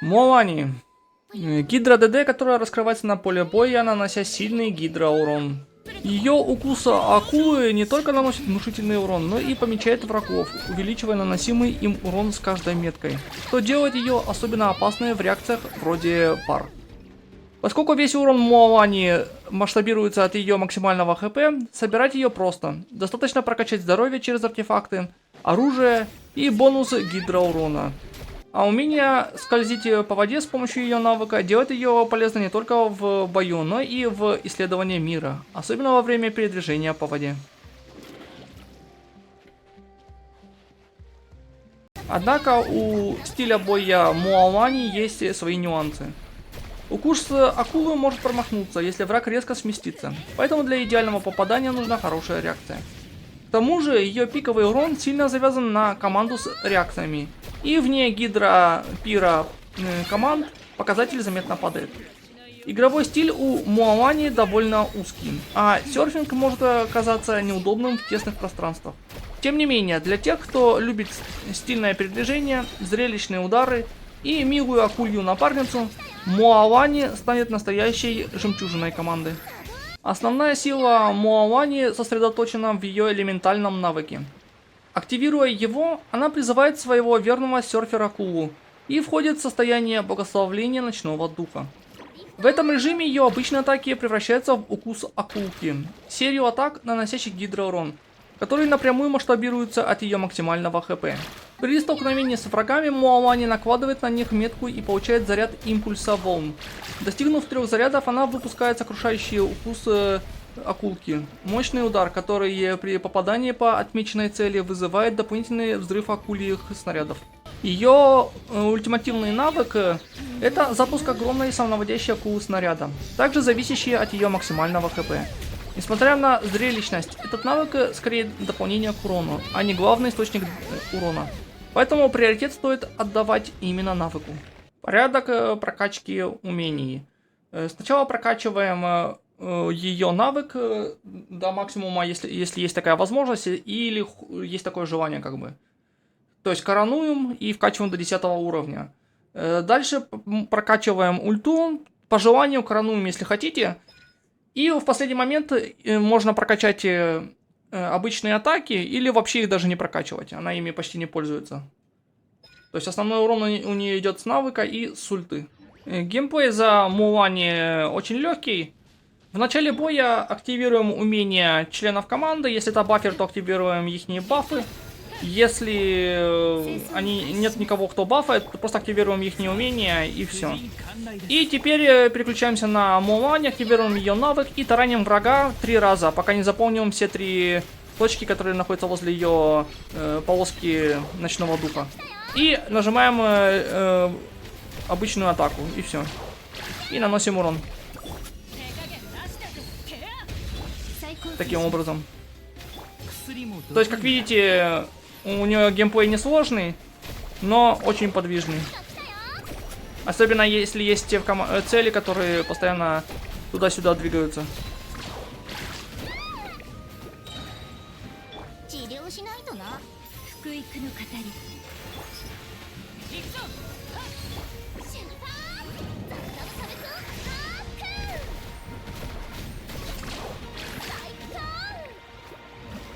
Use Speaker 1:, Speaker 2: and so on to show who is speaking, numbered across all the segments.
Speaker 1: Моалани. Гидра ДД, которая раскрывается на поле боя, нанося сильный гидроурон. Ее укус акулы не только наносит внушительный урон, но и помечает врагов, увеличивая наносимый им урон с каждой меткой, что делает ее особенно опасной в реакциях вроде пар. Поскольку весь урон Моалани масштабируется от ее максимального хп, собирать ее просто. Достаточно прокачать здоровье через артефакты, оружие и бонусы гидроурона. А умение скользить по воде с помощью ее навыка делает ее полезной не только в бою, но и в исследовании мира, особенно во время передвижения по воде. Однако у стиля боя Моалани есть свои нюансы. Укус акулы может промахнуться, если враг резко сместится, поэтому для идеального попадания нужна хорошая реакция. К тому же ее пиковый урон сильно завязан на команду с реакциями, и вне гидро-пира команд показатель заметно падает. Игровой стиль у Моалани довольно узкий, а серфинг может оказаться неудобным в тесных пространствах. Тем не менее, для тех, кто любит стильное передвижение, зрелищные удары и милую акулью напарницу, Моалани станет настоящей жемчужиной команды. Основная сила Моалани сосредоточена в ее элементальном навыке. Активируя его, она призывает своего верного серфера Кулу и входит в состояние благословления ночного духа. В этом режиме ее обычные атаки превращаются в укус акулки, серию атак, наносящих гидроурон, которые напрямую масштабируются от ее максимального хп. При столкновении с врагами Моалани накладывает на них метку и получает заряд импульса волн. Достигнув 3 зарядов, она выпускает сокрушающий укус акулки. Мощный удар, который при попадании по отмеченной цели вызывает дополнительный взрыв акульих снарядов. Ее ультимативный навык это запуск огромной самонаводящей акулы снаряда, также зависящий от ее максимального хп. Несмотря на зрелищность, этот навык скорее дополнение к урону, а не главный источник урона. Поэтому приоритет стоит отдавать именно навыку. Порядок прокачки умений. Сначала прокачиваем ее навык до максимума, если есть такая возможность, или есть такое желание как бы. То есть коронуем и вкачиваем до 10 уровня. Дальше прокачиваем ульту, по желанию коронуем, если хотите. И в последний момент можно прокачать обычные атаки или вообще их даже не прокачивать. Она ими почти не пользуется. То есть основной урон у нее идет с навыка и с ульты. Геймплей за Моалани очень легкий. В начале боя активируем умения членов команды. Если это бафер, то активируем их бафы. Если нет никого, кто бафает, то просто активируем их умения и все. И теперь переключаемся на Моалани, активируем ее навык и тараним врага 3 раза, пока не заполним все 3 точки, которые находятся возле ее полоски ночного духа. И нажимаем обычную атаку, и все. И наносим урон. Таким образом. То есть, как видите, у нее геймплей несложный, но очень подвижный. Особенно если есть цели, которые постоянно туда-сюда двигаются.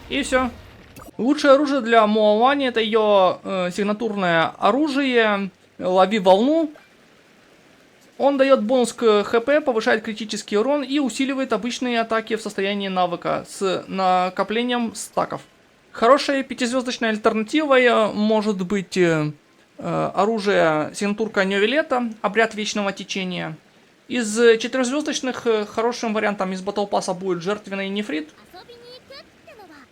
Speaker 1: И все. Лучшее оружие для Моалани это ее сигнатурное оружие «Лови волну». Он дает бонус к ХП, повышает критический урон и усиливает обычные атаки в состоянии навыка с накоплением стаков. Хорошей 5-звездочной альтернативой может быть оружие сигнатурка Невилета, обряд вечного течения. Из 4-звездочных хорошим вариантом из Battle Pass будет жертвенный нефрит,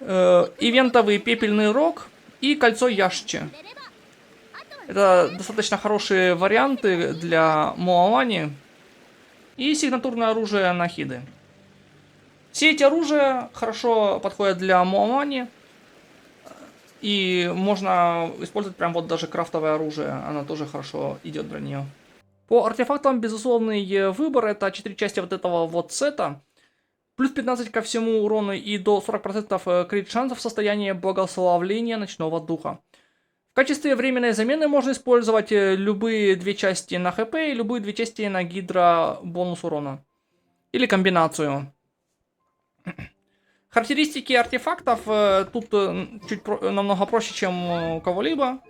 Speaker 1: ивентовый пепельный рог и кольцо Яшчи. Это достаточно хорошие варианты для Моалани. И сигнатурное оружие Нахиды. Все эти оружия хорошо подходят для Моалани. И можно использовать прям вот даже крафтовое оружие. Оно тоже хорошо идет для нее. По артефактам безусловный выбор. Это 4 части вот этого вот сета. Плюс 15 ко всему урону и до 40% крит шансов в состоянии благословления ночного духа. В качестве временной замены можно использовать любые две части на ХП и любые две части на гидро бонус урона. Или комбинацию. Характеристики артефактов тут намного проще, чем у кого-либо.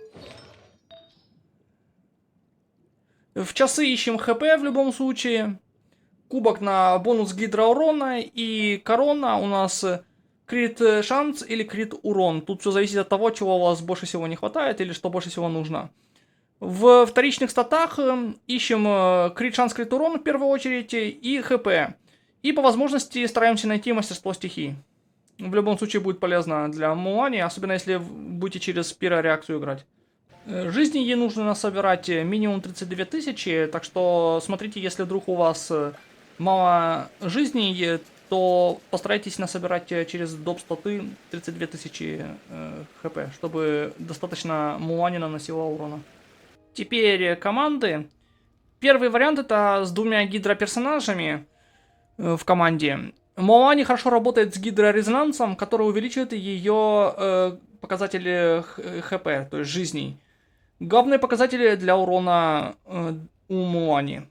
Speaker 1: В часы ищем ХП в любом случае. Кубок на бонус гидро урона. И корона у нас крит шанс или крит урон. Тут все зависит от того, чего у вас больше всего не хватает или что больше всего нужно. В вторичных статах ищем крит шанс, крит урон в первую очередь и ХП. И по возможности стараемся найти мастерство стихий. В любом случае будет полезно для Мулани, особенно если будете через пиро-реакцию играть. Жизни ей нужно насобирать минимум 32 тысячи, так что смотрите, если вдруг у вас мало жизней, то постарайтесь насобирать через доп. Статы 32 тысячи хп, чтобы достаточно Мулани наносила урона. Теперь команды. Первый вариант это с двумя гидро-персонажами в команде. Мулани хорошо работает с гидро-резонансом, который увеличивает ее показатели хп, то есть жизней. Главные показатели для урона у Мулани.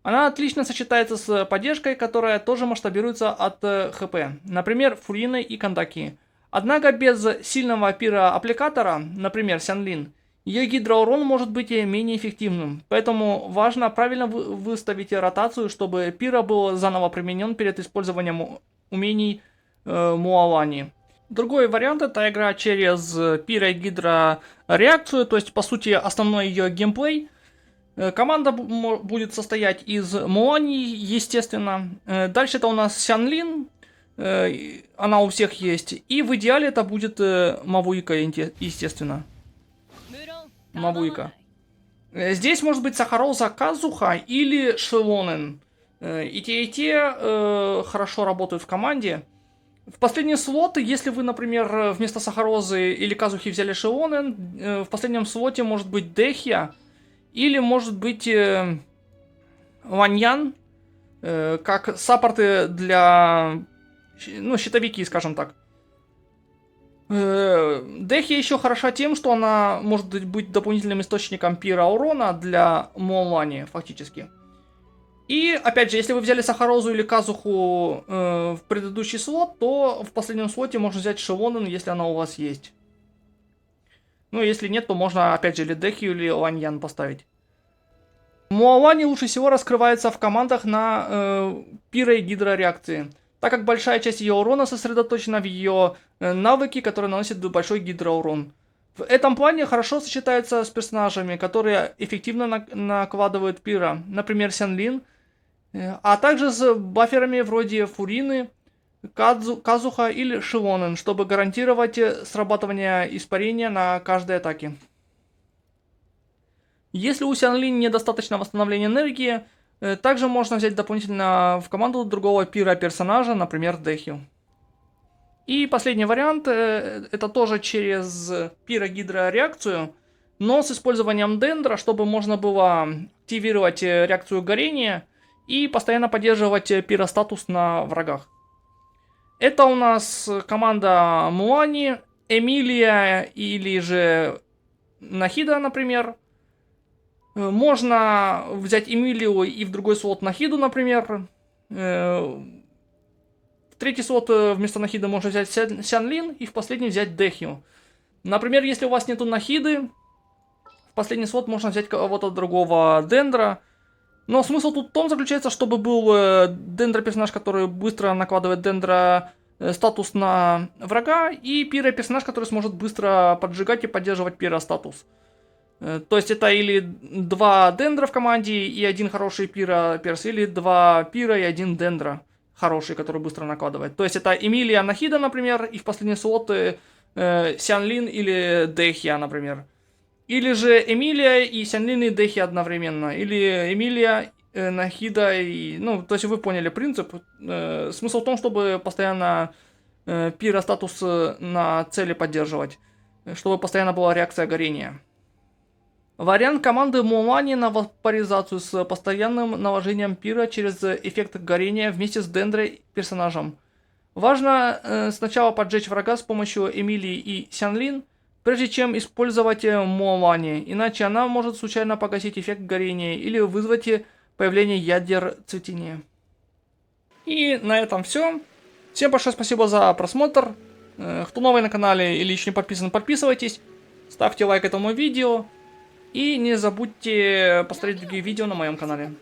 Speaker 1: Она отлично сочетается с поддержкой, которая тоже масштабируется от ХП. Например, Фурины и Кандаки. Однако без сильного пиро-аппликатора, например, Сянлин, ее гидроурон может быть менее эффективным. Поэтому важно правильно выставить ротацию, чтобы пиро был заново применен перед использованием умений Мулани. Другой вариант это игра через пиро-гидро-реакцию, то есть по сути основной ее геймплей. Команда будет состоять из Мулани, естественно. Дальше это у нас Сянлин, она у всех есть. И в идеале это будет Мавуика, естественно. Мавуика. Здесь может быть Сахароза Казуха или Шилонен. И те хорошо работают в команде. В последний слот, если вы, например, вместо Сахарозы или Казухи взяли Шилонен, в последнем слоте может быть Дехья. Или может быть Ваньян, как саппорты для, щитовики, скажем так. Дехи еще хороша тем, что она может быть дополнительным источником пира урона для Мулани, фактически. И, опять же, если вы взяли Сахарозу или Казуху в предыдущий слот, то в последнем слоте можно взять Шилонен, если она у вас есть. Ну, если нет, то можно, опять же, или Дехию, или Ланьян поставить. Мулани лучше всего раскрывается в командах на пиро- и гидро-реакции, так как большая часть ее урона сосредоточена в ее навыке, которые наносят большой гидроурон. В этом плане хорошо сочетается с персонажами, которые эффективно накладывают пиро, например, Сянлин, а также с баферами вроде Фурины, Казуха или Шилонен, чтобы гарантировать срабатывание испарения на каждой атаке. Если у Сянлин недостаточно восстановления энергии, также можно взять дополнительно в команду другого пиро-персонажа, например, Дехью. И последний вариант, это тоже через пиро-гидро-реакцию, но с использованием дендра, чтобы можно было активировать реакцию горения и постоянно поддерживать пиро-статус на врагах. Это у нас команда Мулани, Эмилия или же Нахида, например. Можно взять Эмилию и в другой слот Нахиду, например. В третий слот вместо Нахида можно взять Сянлин и в последний взять Дехью. Например, если у вас нету Нахиды, в последний слот можно взять кого-то другого дендра. Но смысл тут в том заключается, чтобы был дендро-персонаж, который быстро накладывает дендро-статус на врага, и пиро-персонаж, который сможет быстро поджигать и поддерживать пиро-статус. То есть это или два дендра в команде и один хороший пиро-перс, или два пиро и один дендра хороший, который быстро накладывает. То есть это Эмилия Нахида, например, и в последний слот Сянлин или Дехья, например. Или же Эмилия и Сянлин и Дехья одновременно. Или Эмилия, Нахида и... то есть вы поняли принцип. Смысл в том, чтобы постоянно пиро-статус на цели поддерживать. Чтобы постоянно была реакция горения. Вариант команды Мулани на вапоризацию с постоянным наложением пира через эффект горения вместе с дендрой персонажем. Важно сначала поджечь врага с помощью Эмилии и Сянлин, прежде чем использовать Моавани, иначе она может случайно погасить эффект горения или вызвать появление ядер цветения. И на этом все. Всем большое спасибо за просмотр. Кто новый на канале или еще не подписан, подписывайтесь. Ставьте лайк этому видео. И не забудьте посмотреть другие видео на моем канале.